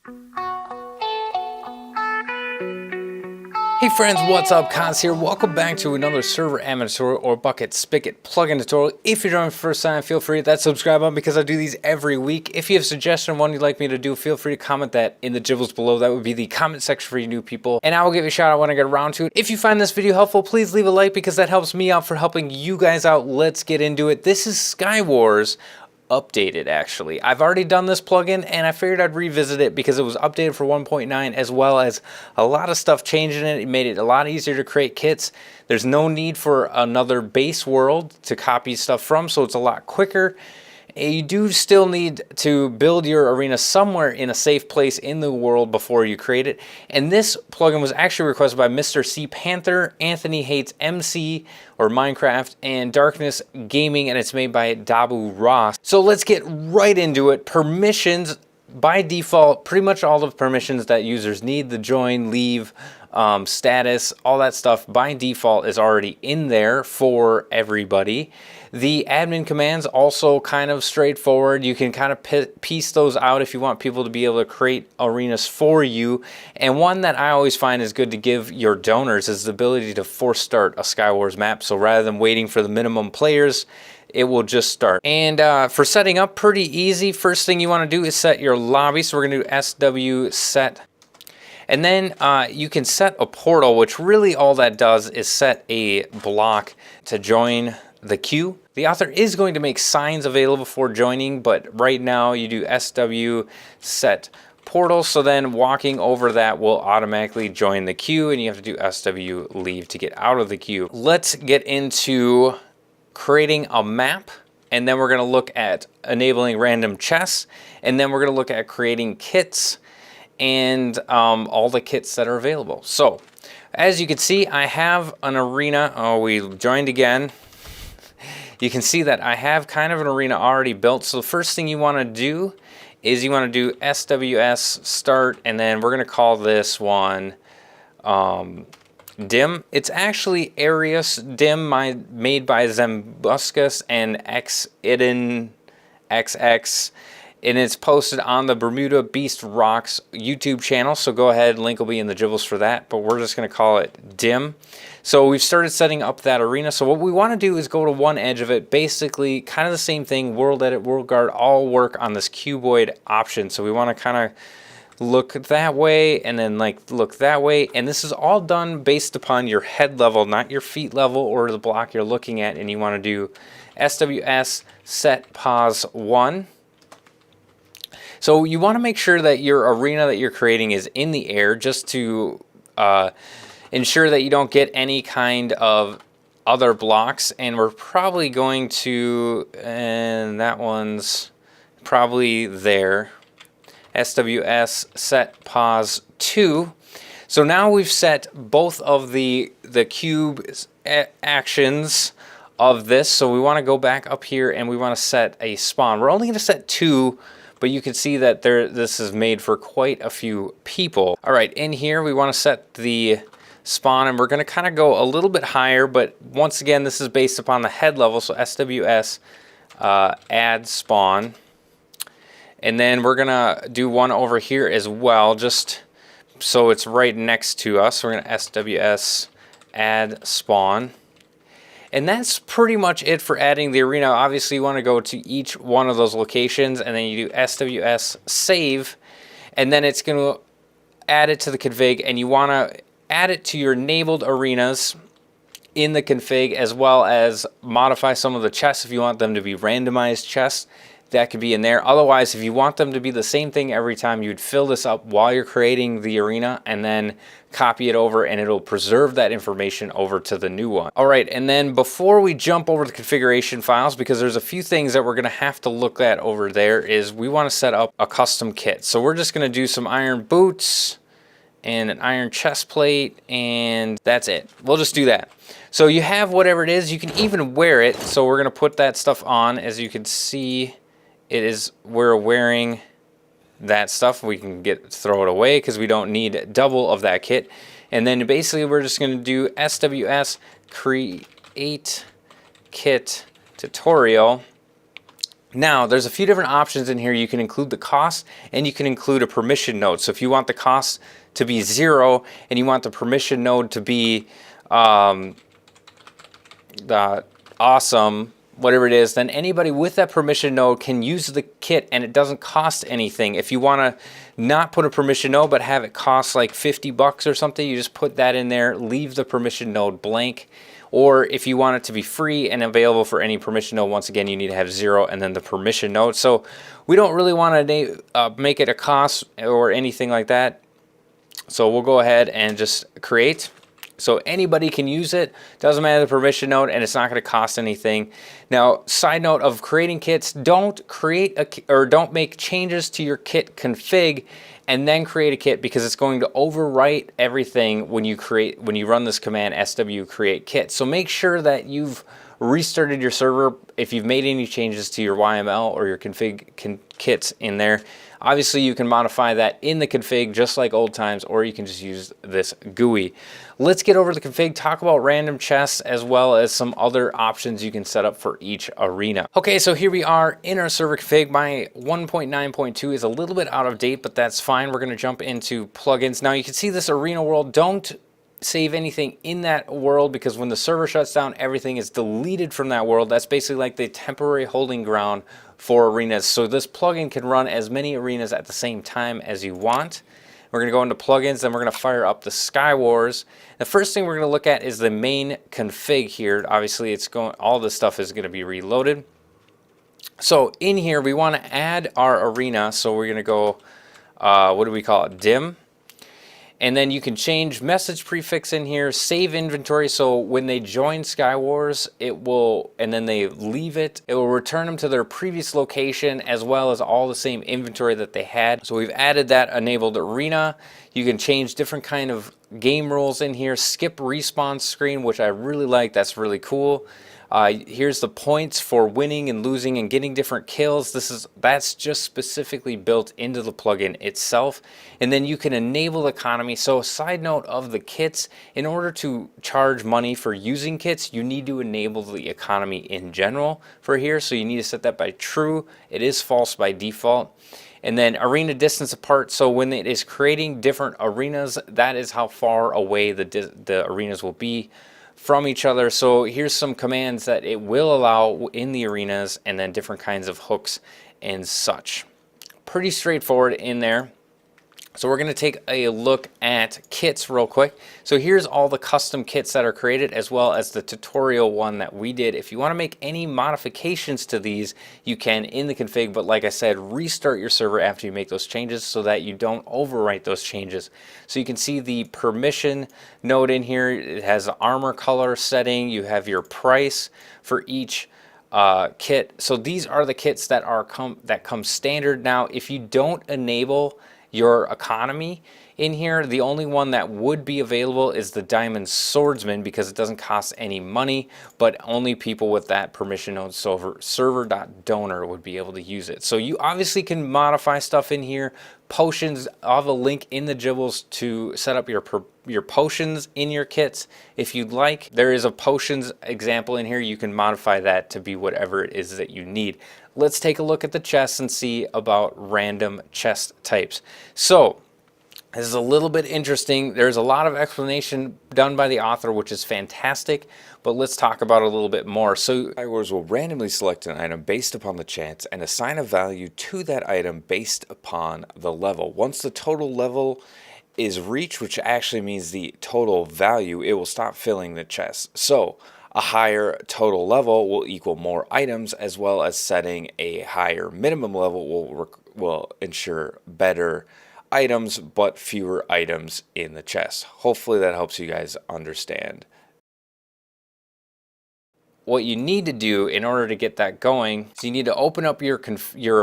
Hey friends, what's up? Cons here. Welcome back to another server admin tutorial or bucket spigot plugin tutorial. If you're joining for the first time, feel free to hit that subscribe button because I do these every week. If you have a suggestion of one you'd like me to do, feel free to comment that in the gibbles below. That would be the comment section for you new people, and I will give you a shout out when I get around to it. If you find this video helpful, please leave a like because that helps me out for helping you guys out. Let's get into it. This is Skywars updated. Actually, I've already done this plugin and I figured I'd revisit it because it was updated for 1.9, as well as a lot of stuff changed in it. It made it a lot easier to create kits. There's no need for another base world to copy stuff from, so it's a lot quicker. You do still need to build your arena somewhere in a safe place in the world before you create it. And this plugin was actually requested by Mr. C. Panther, Anthony Hates MC or Minecraft, and Darkness Gaming, and it's made by Dabu Ross. So let's get right into it. Permissions, by default, pretty much all the permissions that users need, the join, leave, status, all that stuff by default is already in there for everybody. The admin commands also kind of straightforward. You can kind of piece those out if you want people to be able to create arenas for you. And one that I always find is good to give your donors is the ability to force start a Skywars map. So rather than waiting for the minimum players, it will just start. And for setting up, pretty easy. First thing you want to do is set your lobby. So we're going to do SW set. And then you can set a portal, which really all that does is set a block to join the queue. The author is going to make signs available for joining, but right now you do SW set portal, so then walking over that will automatically join the queue, and you have to do SW leave to get out of the queue. Let's get into creating a map, and then we're going to look at enabling random chests, and then we're going to look at creating kits and all the kits that are available. So as you can see, I have an arena. Oh, we joined again. You can see that I have kind of an arena already built. So the first thing you want to do is you want to do SWS start, and then we're going to call this one dim. It's actually Arius dim, made by Zembuscus and Xidin XX, and it's posted on the Bermuda Beast Rocks YouTube channel. So go ahead, link will be in the gibbles for that, but we're just going to call it dim. So we've started setting up that arena. So what we want to do is go to one edge of it, basically kind of the same thing, world edit, world guard, all work on this cuboid option. So we want to kind of look that way and then like look that way. And this is all done based upon your head level, not your feet level or the block you're looking at. And you want to do SWS set pause 1. So you want to make sure that your arena that you're creating is in the air, just to ensure that you don't get any kind of other blocks. And we're probably going to, and that one's probably there, SWS set pause 2. So now we've set both of the cube actions of this. So we want to go back up here and we want to set a spawn. We're only going to set 2, but you can see that this is made for quite a few people. All right, in here we want to set the spawn, and we're going to kind of go a little bit higher, but once again this is based upon the head level. So SWS add spawn, and then we're going to do one over here as well, just so it's right next to us. We're going to SWS add spawn. And that's pretty much it for adding the arena. Obviously, you want to go to each one of those locations, and then you do SWS save, and then it's going to add it to the config, and you want to add it to your enabled arenas in the config, as well as modify some of the chests if you want them to be randomized chests. That could be in there. Otherwise, if you want them to be the same thing every time, you'd fill this up while you're creating the arena and then copy it over, and it'll preserve that information over to the new one. All right, and then before we jump over the configuration files, because there's a few things that we're going to have to look at over there, is we want to set up a custom kit. So we're just going to do some iron boots and an iron chest plate, and that's it. We'll just do that. So you have whatever it is. You can even wear it. So we're going to put that stuff on. As you can see, we're wearing that stuff. We can throw it away because we don't need double of that kit. And then basically we're just going to do SWS create kit tutorial, Now, there's a few different options in here. You can include the cost and you can include a permission node. So if you want the cost to be 0 and you want the permission node to be the awesome, whatever it is, then anybody with that permission node can use the kit and it doesn't cost anything. If you want to not put a permission node but have it cost like 50 bucks or something, you just put that in there, leave the permission node blank. Or if you want it to be free and available for any permission node, once again, you need to have 0 and then the permission node. So we don't really want to make it a cost or anything like that. So we'll go ahead and just create. So anybody can use it, doesn't matter the permission node, and it's not going to cost anything. Now, side note of creating kits, don't make changes to your kit config and then create a kit, because it's going to overwrite everything when you run this command sw create kit. So make sure that you've restarted your server if you've made any changes to your YML or your config kits in there. Obviously, you can modify that in the config just like old times, or you can just use this GUI. Let's get over the config, talk about random chests as well as some other options you can set up for each arena. Okay, so here we are in our server config. My 1.9.2 is a little bit out of date, but that's fine. We're going to jump into plugins. Now, you can see this arena world. Don't save anything in that world, because when the server shuts down, everything is deleted from that world. That's basically like the temporary holding ground for arenas. So this plugin can run as many arenas at the same time as you want. We're going to go into plugins, then we're going to fire up the Skywars. The first thing we're going to look at is the main config here. Obviously, all this stuff is going to be reloaded. So in here, we want to add our arena. So we're going to go, what do we call it? Dim. And then you can change message prefix in here, save inventory. So when they join Skywars, and then they leave it, it will return them to their previous location as well as all the same inventory that they had. So we've added that enabled arena. You can change different kind of game rules in here. Skip respawn screen, which I really like. That's really cool. Here's the points for winning and losing and getting different kills. That's just specifically built into the plugin itself. And then you can enable the economy. So a side note of the kits, in order to charge money for using kits, you need to enable the economy in general for here. So you need to set that by true. It is false by default. And then arena distance apart. So when it is creating different arenas, that is how far away the arenas will be from each other. So here's some commands that it will allow in the arenas, and then different kinds of hooks and such. Pretty straightforward in there. So we're going to take a look at kits real quick. So here's all the custom kits that are created, as well as the tutorial one that we did. If you want to make any modifications to these, you can in the config, but like I said, restart your server after you make those changes so that you don't overwrite those changes. So you can see the permission node in here. It has the armor color setting. You have your price for each kit. So these are the kits that come standard. Now, if you don't enable your economy in here, the only one that would be available is the Diamond Swordsman, because it doesn't cost any money, but only people with that permission node server.donor would be able to use it. So you obviously can modify stuff in here. Potions, I'll have a link in the Gibbles to set up your potions in your kits if you'd like. There is a potions example in here. You can modify that to be whatever it is that you need. Let's take a look at the chests and see about random chest types. So this is a little bit interesting. There's a lot of explanation done by the author, which is fantastic, but let's talk about it a little bit more. So Skywars will randomly select an item based upon the chance and assign a value to that item based upon the level. Once the total level is reached, which actually means the total value, it will stop filling the chest. So a higher total level will equal more items, as well as setting a higher minimum level will ensure better items but fewer items in the chest. Hopefully that helps you guys understand. What you need to do in order to get that going is you need to open up your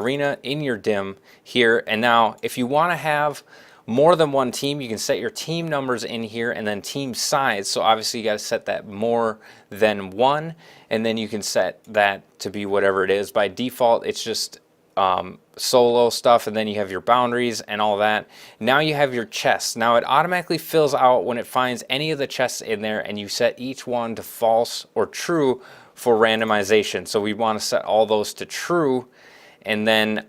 arena in your dim here. And now if you want to have more than one team, you can set your team numbers in here, and then team size. So obviously you got to set that more than one, and then you can set that to be whatever it is. By default, it's just solo stuff, and then you have your boundaries and all that. Now you have your chests. Now it automatically fills out when it finds any of the chests in there, and you set each one to false or true for randomization. So we want to set all those to true and then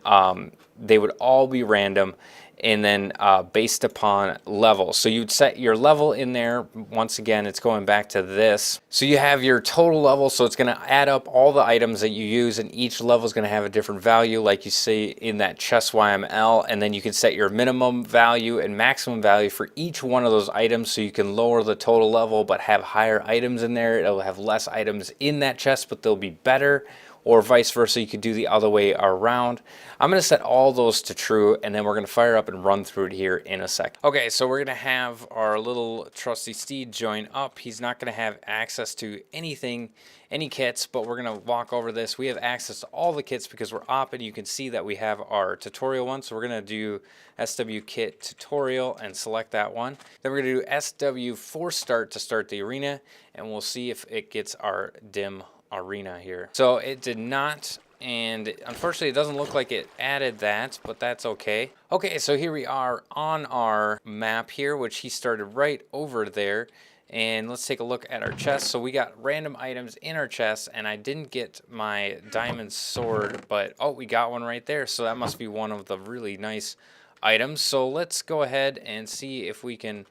they would all be random, and then based upon level. So you'd set your level in there. Once again, it's going back to this. So you have your total level, so it's going to add up all the items that you use, and each level is going to have a different value, like you see in that chest YML. And then you can set your minimum value and maximum value for each one of those items, so you can lower the total level but have higher items in there. It'll have less items in that chest, but they'll be better. Or vice versa, you could do the other way around. I'm going to set all those to true, and then we're going to fire up and run through it here in a sec. Okay, so we're going to have our little trusty steed join up. He's not going to have access to anything, any kits, but we're going to walk over this. We have access to all the kits because we're op, and you can see that we have our tutorial one. So we're going to do SW kit tutorial and select that one. Then we're going to do SW for start to start the arena, and we'll see if it gets our dim arena here. So it did not, and unfortunately it doesn't look like it added that, but that's okay. Okay, so here we are on our map here, which he started right over there. And let's take a look at our chest. So we got random items in our chest, and I didn't get my diamond sword, but oh, we got one right there. So that must be one of the really nice items. So let's go ahead and see if we can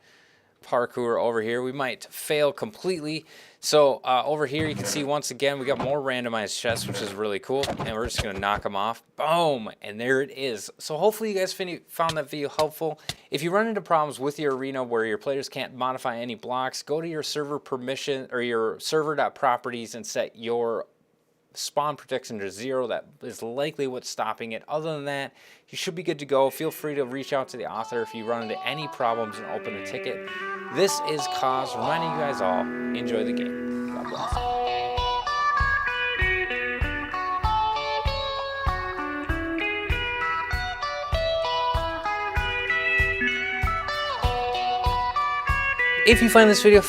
parkour over here. We might fail completely. So over here you can see once again we got more randomized chests, which is really cool, and we're just gonna knock them off. Boom, and there it is. So hopefully you guys found that video helpful. If you run into problems with your arena where your players can't modify any blocks, go to your server permission or your server.properties and set your spawn protection to 0. That is likely what's stopping it. Other than that, you should be good to go. Feel free to reach out to the author if you run into any problems and open a ticket. This is Cause, reminding you guys all, enjoy the game. God bless. If you find this video